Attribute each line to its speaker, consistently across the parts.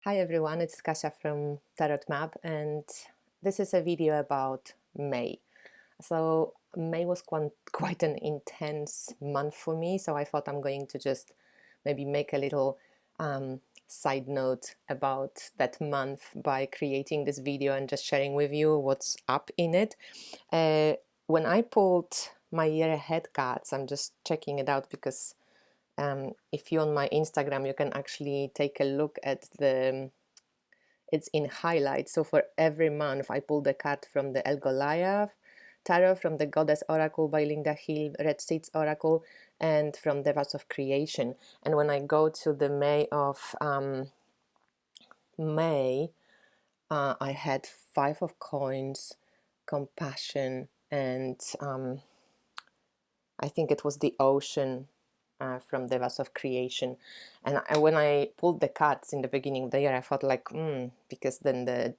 Speaker 1: Hi everyone, it's Kasia from Tarot Map, and this is a video about May. So May was quite an intense month for me, so I thought I'm going to just maybe make a little side note about that month by creating this video and just sharing with you what's up in it. When I pulled my year ahead cards, I'm just checking it out because if you're on my Instagram, you can actually take a look at it's in highlights. So for every month, I pulled a card from the El Goliath Tarot, from the Goddess Oracle by Linda Hill, Red Seeds Oracle, and from the Vase of Creation. And when I go to the May, I had Five of Coins, Compassion, and I think it was the Ocean from the Vase of Creation. And when I pulled the cards in the beginning of the year, I thought like, because then the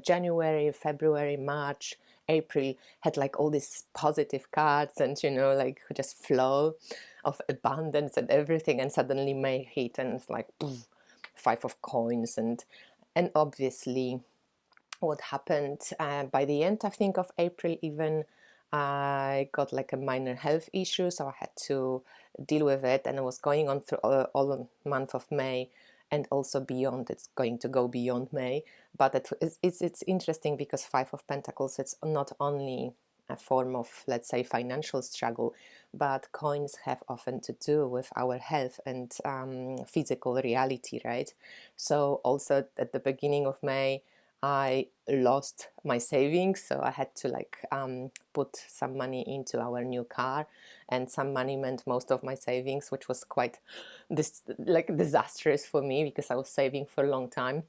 Speaker 1: January, February, March, April had like all these positive cards and, like just flow of abundance and everything. And suddenly May hit and it's like, poof, Five of Coins. And obviously what happened by the end, I think, of April even, I got like a minor health issue, so I had to deal with it, and it was going on through all the month of May and also beyond. It's going to go beyond May, but it's interesting because Five of Pentacles, it's not only a form of, let's say, financial struggle, but coins have often to do with our health and physical reality, right? So also at the beginning of May, I lost my savings, so I had to put some money into our new car, and some money meant most of my savings, which was quite disastrous for me because I was saving for a long time.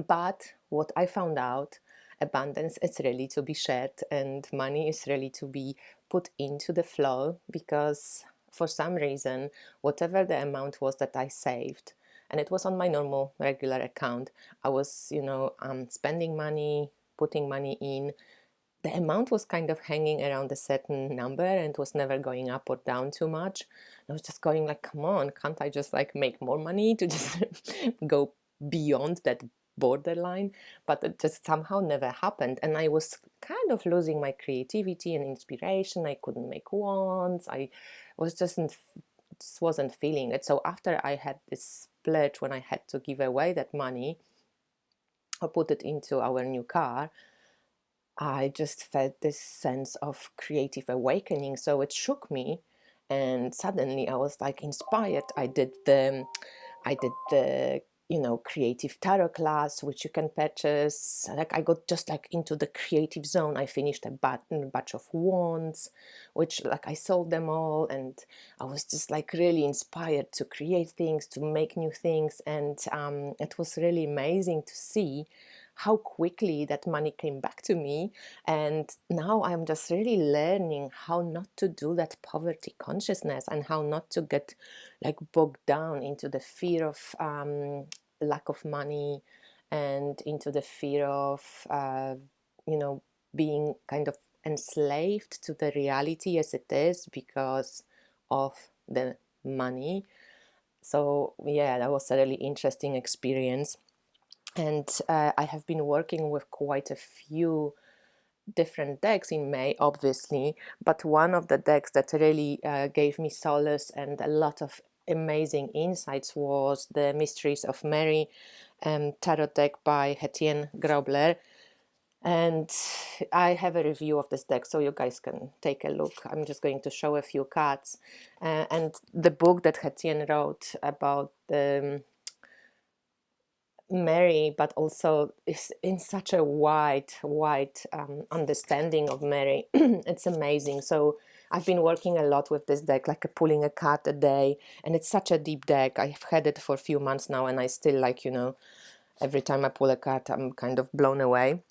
Speaker 1: But what I found out, abundance is really to be shared, and money is really to be put into the flow, because for some reason, whatever the amount was that I saved, and it was on my normal regular account, I was, spending money, putting money in. The amount was kind of hanging around a certain number and was never going up or down too much. I was just going like, come on, can't I just like make more money to just go beyond that borderline? But it just somehow never happened, and I was kind of losing my creativity and inspiration. I couldn't make wands. I was just wasn't feeling it. So after I had this splurge, when I had to give away that money or put it into our new car, I just felt this sense of creative awakening. So it shook me, and suddenly I was like inspired. I did the creative tarot class, which you can purchase. Like I got just like into the creative zone. I finished a batch of wands, which like I sold them all, and I was just like really inspired to create things, to make new things. And it was really amazing to see how quickly that money came back to me. And now I'm just really learning how not to do that poverty consciousness, and how not to get like bogged down into the fear of lack of money, and into the fear of being kind of enslaved to the reality as it is because of the money. So yeah, that was a really interesting experience. And I have been working with quite a few different decks in May, obviously, but one of the decks that really gave me solace and a lot of amazing insights was the Mysteries of Mary tarot deck by Hetien Grobler. And I have a review of this deck, so you guys can take a look. I'm just going to show a few cards. And the book that Hetien wrote about the Mary, but also is in such a wide understanding of Mary. It's amazing. So I've been working a lot with this deck, like pulling a card a day, and it's such a deep deck. I've had it for a few months now, and I still every time I pull a card, I'm kind of blown away.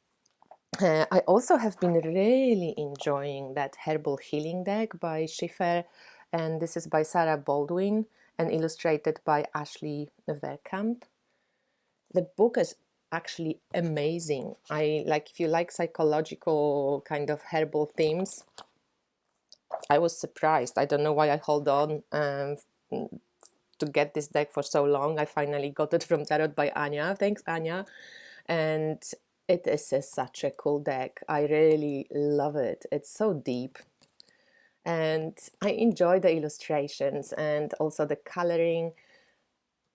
Speaker 1: I also have been really enjoying that herbal healing deck by Schiffer, and this is by Sarah Baldwin and illustrated by Ashley Verkamp. The book is actually amazing. I like, if you like psychological kind of herbal themes, I was surprised. I don't know why I hold on to get this deck for so long. I finally got it from Tarot by Anya. Thanks, Anya. And it is such a cool deck. I really love it. It's so deep. And I enjoy the illustrations and also the coloring.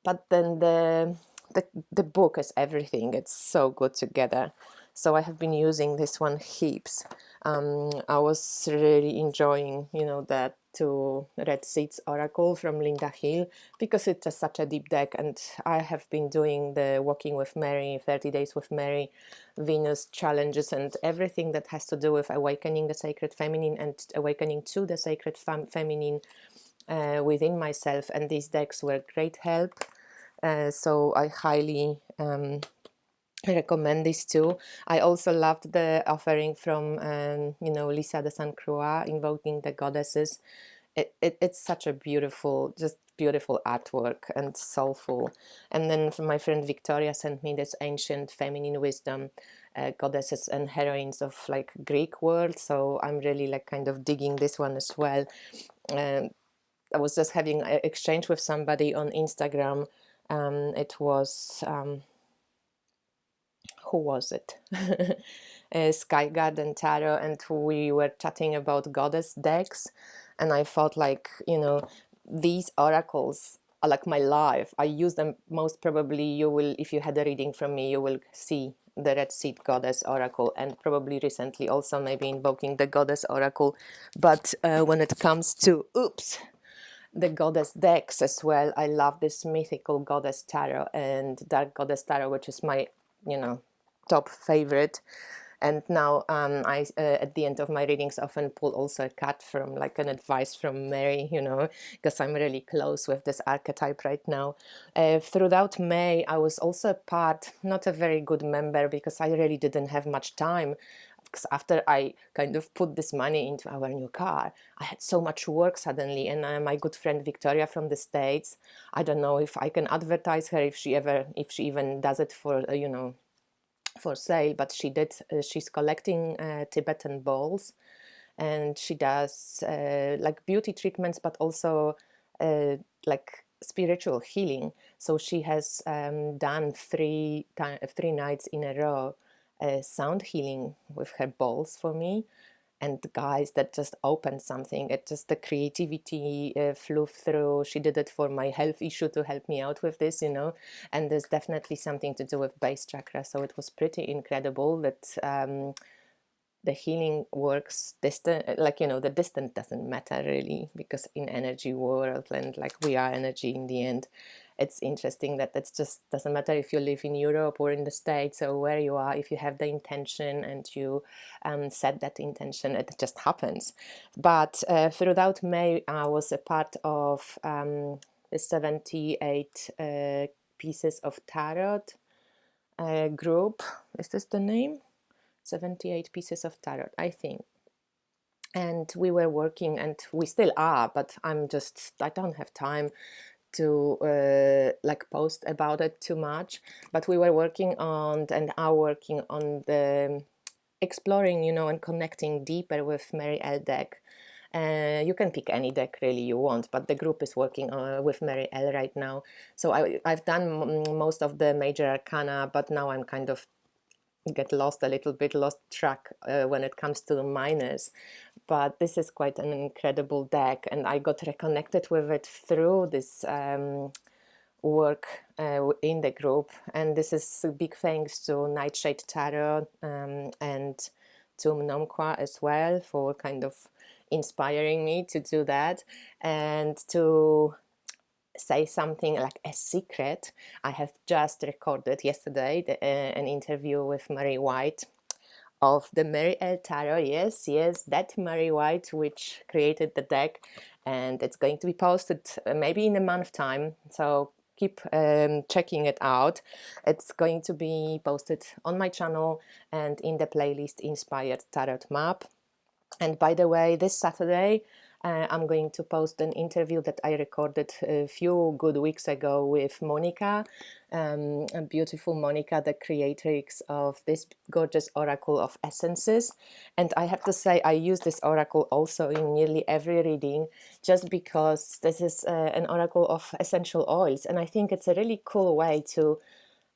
Speaker 1: But then the book is everything. It's so good together. So I have been using this one heaps. I was really enjoying, that to Red Seeds Oracle from Linda Hill, because it's just such a deep deck. And I have been doing the Walking with Mary, 30 Days with Mary, Venus challenges, and everything that has to do with awakening the sacred feminine and awakening to the sacred feminine within myself. And these decks were great help. So I highly recommend these two. I also loved the offering from Lisa de San Croix, Invoking the Goddesses. It's such a beautiful artwork and soulful. And then my friend Victoria sent me this Ancient Feminine Wisdom, Goddesses and Heroines of like Greek world. So I'm really like kind of digging this one as well. I was just having an exchange with somebody on Instagram. It was who was it? Sky Garden Tarot, and we were chatting about goddess decks, and I felt like, these oracles are like my life. I use them most probably. You will, if you had a reading from me, you will see the Red Seed Goddess Oracle, and probably recently also maybe Invoking the Goddess Oracle. But when it comes to the goddess decks as well, I love this Mythical Goddess Tarot and Dark Goddess Tarot, which is my top favorite. And now I at the end of my readings often pull also a card from like an advice from Mary, because I'm really close with this archetype right now. Throughout May, I was also not a very good member, because I really didn't have much time. Because after I kind of put this money into our new car, I had so much work suddenly. And my good friend Victoria from the States, I don't know if I can advertise her, if she even does it for for sale, but she did. She's collecting Tibetan bowls, and she does like beauty treatments, but also like spiritual healing. So she has done three nights in a row sound healing with her bowls for me. And guys, that just opened something. It just, the creativity flew through. She did it for my health issue to help me out with this, and there's definitely something to do with base chakra. So it was pretty incredible that the healing works distant, like, the distance doesn't matter really, because in energy world, and like we are energy in the end. It's interesting that it just doesn't matter if you live in Europe or in the States or where you are. If you have the intention and you set that intention, it just happens. But throughout May, I was a part of the 78 pieces of tarot group. Is this the name? 78 pieces of tarot, I think. And we were working, and we still are, but I don't have time to like post about it too much. But we were working on, and are working on the exploring, and connecting deeper with Mary L deck. You can pick any deck really you want, but the group is working with Mary L right now. So I've done most of the major arcana, but now I'm kind of get lost track when it comes to the minors. But this is quite an incredible deck, and I got reconnected with it through this work in the group. And this is a big thanks to Nightshade Tarot and to Mnomqua as well for kind of inspiring me to do that. And to say something like a secret, I have just recorded yesterday an interview with Mary White of the Mary L Tarot. Yes, that Mary White which created the deck, and it's going to be posted maybe in a month time, so keep checking it out. It's going to be posted on my channel and in the playlist Inspired Tarot Map. And by the way, this Saturday I'm going to post an interview that I recorded a few good weeks ago with Monica, a beautiful Monica, the creatrix of this gorgeous oracle of essences. And I have to say, I use this oracle also in nearly every reading, just because this is an oracle of essential oils. And I think it's a really cool way to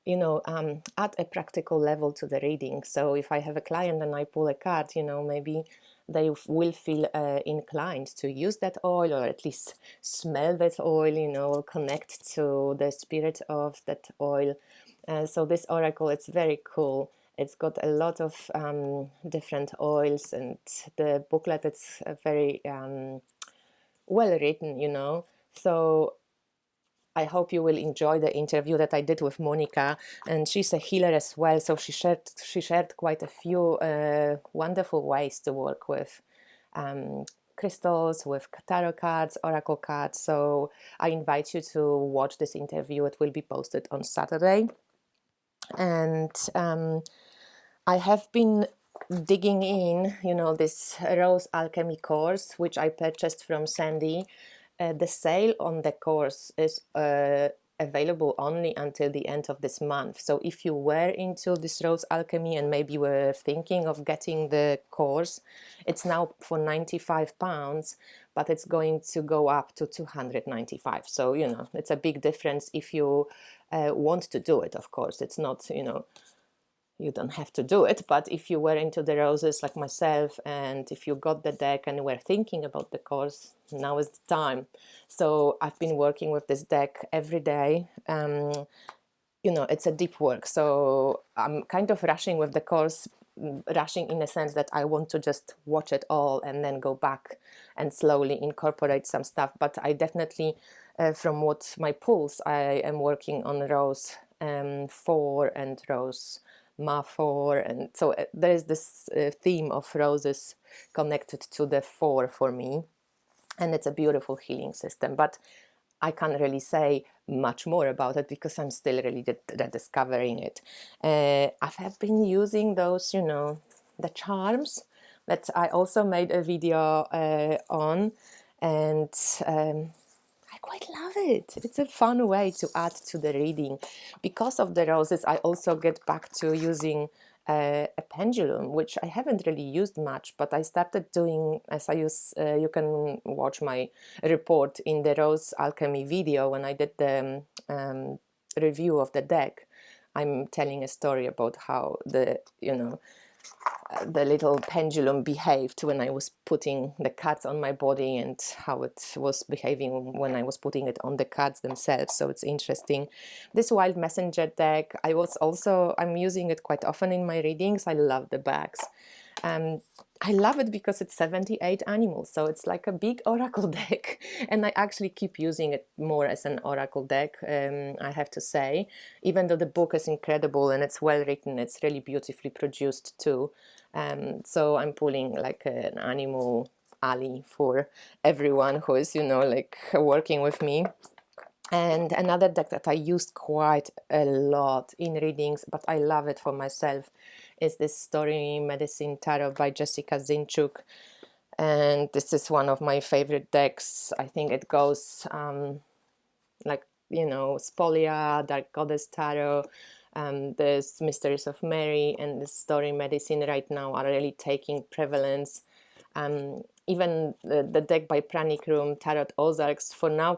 Speaker 1: add a practical level to the reading. So if I have a client and I pull a card, maybe they will feel inclined to use that oil, or at least smell that oil, connect to the spirit of that oil. So this oracle, it's very cool. It's got a lot of different oils, and the booklet, it's very well written. So I hope you will enjoy the interview that I did with Monica, and she's a healer as well. So she shared quite a few wonderful ways to work with crystals, with tarot cards, oracle cards. So I invite you to watch this interview. It will be posted on Saturday, and I have been digging in, this Rose Alchemy course, which I purchased from Sandy. The sale on the course is available only until the end of this month. So if you were into this Rose Alchemy and maybe were thinking of getting the course, it's now for £95, but it's going to go up to £295. So, it's a big difference if you want to do it, of course. It's not, you don't have to do it, but if you were into the roses like myself, and if you got the deck and were thinking about the course, now is the time. So I've been working with this deck every day. It's a deep work, so I'm kind of rushing with the course, rushing in a sense that I want to just watch it all and then go back and slowly incorporate some stuff. But I definitely, from what my pulls, I am working on Rose 4 and Rose Ma 4, and so there is this theme of roses connected to the 4 for me, and it's a beautiful healing system. But I can't really say much more about it because I'm still really discovering it. I have been using those, the charms that I also made a video on, and I quite love it. It's a fun way to add to the reading. Because of the roses, I also get back to using a pendulum, which I haven't really used much, but I started doing, as I use, you can watch my report in the Rose Alchemy video when I did the review of the deck. I'm telling a story about how the little pendulum behaved when I was putting the cards on my body, and how it was behaving when I was putting it on the cards themselves. So it's interesting. This Wild Messenger deck, I'm using it quite often in my readings. I love the backs. I love it because it's 78 animals, so it's like a big oracle deck, and I actually keep using it more as an oracle deck, I have to say, even though the book is incredible and it's well written, it's really beautifully produced too. So I'm pulling like an animal alley for everyone who is, working with me. And another deck that I used quite a lot in readings, but I love it for myself, is this Story Medicine Tarot by Jessica Zinchuk. And this is one of my favorite decks. I think it goes Spolia, Dark Goddess Tarot, there's Mysteries of Mary, and the Story Medicine right now are really taking prevalence. Even the deck by Pranic Room, Tarot Ozarks, for now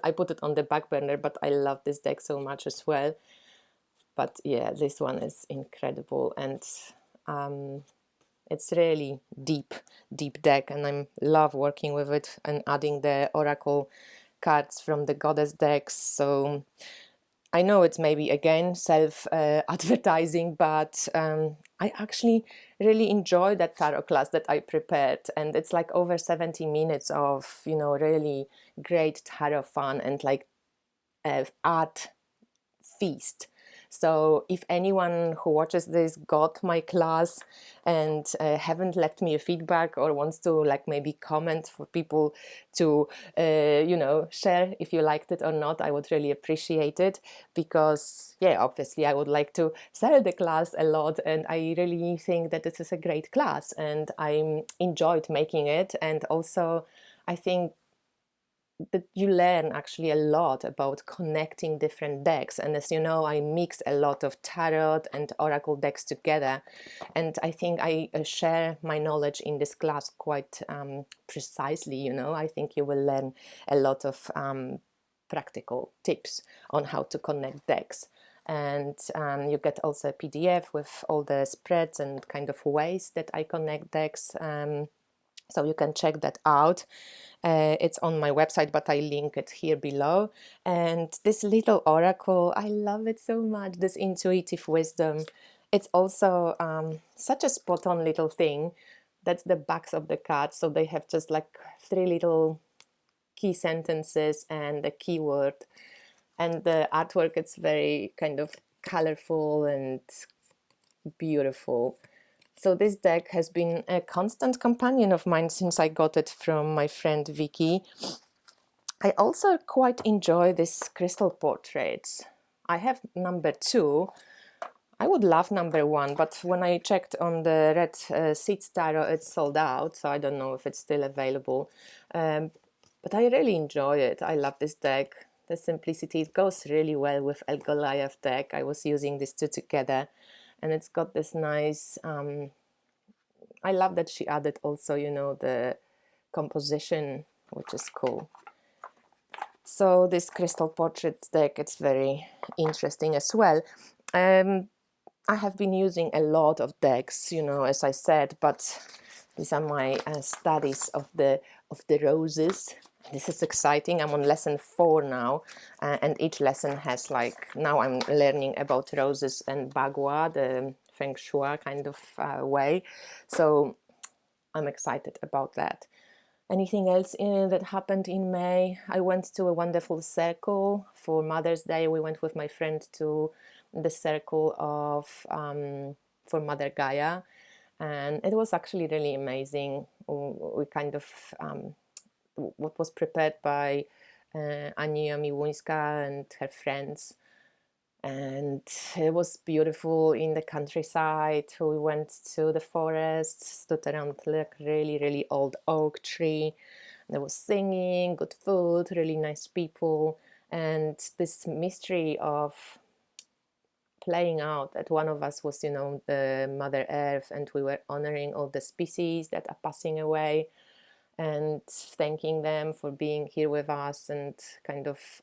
Speaker 1: I put it on the back burner, but I love this deck so much as well. But yeah, this one is incredible, and it's really deep deck, and I love working with it and adding the oracle cards from the goddess decks. So I know it's maybe again self-advertising, but I actually really enjoy that tarot class that I prepared, and it's like over 70 minutes of really great tarot fun and like art feast. So if anyone who watches this got my class and haven't left me a feedback, or wants to like maybe comment for people to share if you liked it or not, I would really appreciate it, because obviously I would like to sell the class a lot, and I really think that this is a great class, and I enjoyed making it. And also I think that you learn actually a lot about connecting different decks. And as you know, I mix a lot of tarot and oracle decks together. And I think I share my knowledge in this class quite precisely. You know, I think you will learn a lot of practical tips on how to connect decks. And you get also a PDF with all the spreads and kind of ways that I connect decks. So you can check that out. It's on my website, but I link it here below. And this little oracle, I love it so much, this intuitive wisdom. It's also such a spot-on little thing. That's the backs of the cards. So they have just like 3 little key sentences and a keyword. And the artwork, it's very kind of colorful and beautiful. So this deck has been a constant companion of mine since I got it from my friend Vicky. I also quite enjoy these crystal portraits. I have number 2. I would love number 1, but when I checked on the Red Seeds Tarot, it's sold out, so I don't know if it's still available. But I really enjoy it. I love this deck. The simplicity, it goes really well with El Goliath deck. I was using these 2 together, and it's got this nice... I love that she added also, you know, the composition, which is cool. So this crystal portrait deck, it's very interesting as well. I have been using a lot of decks, you know, as I said, but these are my studies of the roses. This is exciting. I'm on lesson 4 now, and each lesson has like, now I'm learning about roses and bagua, the feng shui kind of way. So I'm excited about that. Anything else that happened in May? I went to a wonderful circle for Mother's Day. We went with my friend to the circle of for Mother Gaia, and it was actually really amazing. We kind of what was prepared by Ania Miłuńska and her friends. And it was beautiful in the countryside. We went to the forest, stood around like really old oak tree. There was singing, good food, really nice people, and this mystery of playing out that one of us was, you know, the Mother Earth, and we were honoring all the species that are passing away and thanking them for being here with us, and kind of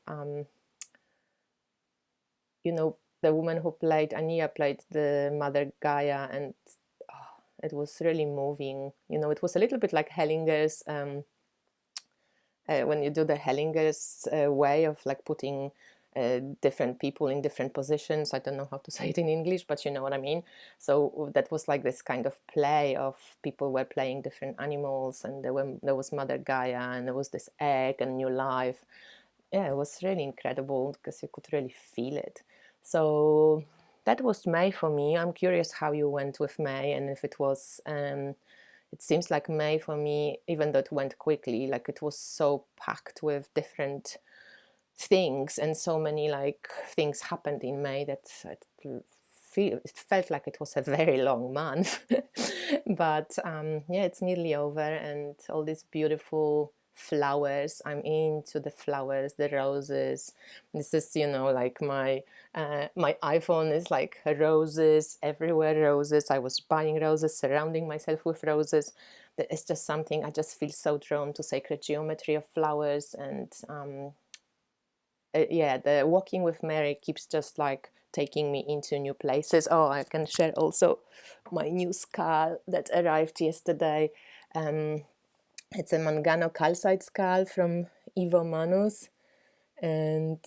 Speaker 1: you know, the woman who played Ania played the Mother Gaia, and it was really moving. You know, it was a little bit like Hellinger's, when you do the Hellinger's way of like putting different people in different positions. I don't know how to say it in English, but you know what I mean. So that was like this kind of play of people were playing different animals, and there was Mother Gaia, and there was this egg and new life. Yeah, it was really incredible because you could really feel it. So that was May for me. I'm curious how you went with May, and if it was, it seems like May for me, even though it went quickly, like it was so packed with different things, and so many like things happened in May that it felt like it was a very long month. But yeah, it's nearly over, and all these beautiful flowers. I'm into the flowers, the roses. This is, you know, like my iPhone is like roses everywhere, roses. I was buying roses, surrounding myself with roses. It's just something, I just feel so drawn to sacred geometry of flowers. And yeah, the walking with Mary keeps just like taking me into new places. Oh, I can share also my new skull that arrived yesterday. It's a Mangano calcite skull from Ivo Manus, and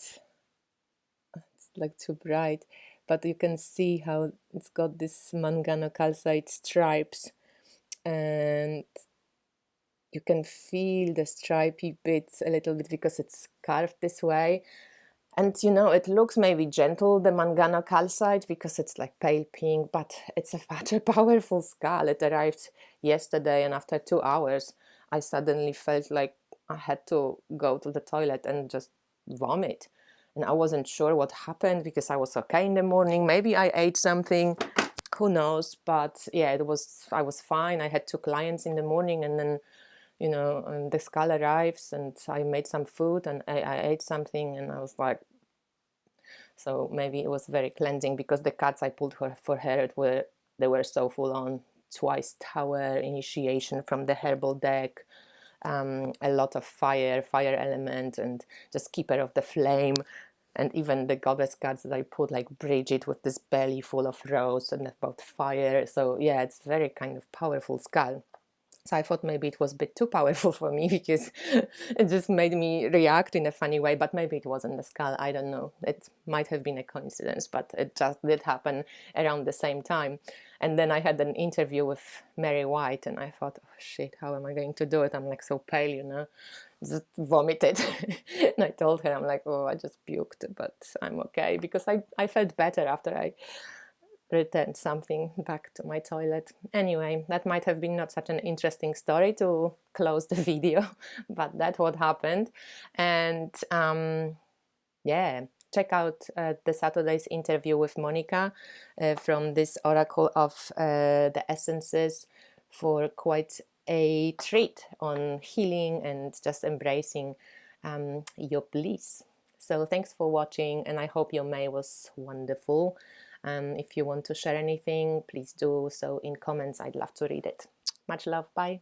Speaker 1: it's like too bright, but you can see how it's got this Mangano calcite stripes, and you can feel the stripy bits a little bit because it's carved this way. And you know, it looks maybe gentle, the Mangano calcite, because it's like pale pink, but it's such a powerful skull. It arrived yesterday, and after 2 hours I suddenly felt like I had to go to the toilet and just vomit. And I wasn't sure what happened because I was okay in the morning. Maybe I ate something, who knows? But yeah, I was fine. I had 2 clients in the morning, and then you know, and the skull arrives, and I made some food, and I ate something, and I was like, so maybe it was very cleansing, because the cards I pulled for her they were so full on. Twice Tower, initiation from the herbal deck, a lot of fire element, and just keeper of the flame. And even the goddess cards that I put, like Bridget with this belly full of rose and about fire. So yeah, it's very kind of powerful skull. So I thought maybe it was a bit too powerful for me, because it just made me react in a funny way. But maybe it wasn't the skull. I don't know. It might have been a coincidence, but it just did happen around the same time. And then I had an interview with Mary White, and I thought, oh shit, how am I going to do it? I'm like so pale, you know, just vomited. And I told her, I'm like, oh, I just puked, but I'm okay, because I felt better after I returned something back to my toilet. Anyway, that might have been not such an interesting story to close the video, but that's what happened. And yeah, check out the Saturday's interview with Monica from this Oracle of the Essences for quite a treat on healing and just embracing your bliss. So thanks for watching, and I hope your May was wonderful. If you want to share anything, please do so in comments. I'd love to read it. Much love. Bye.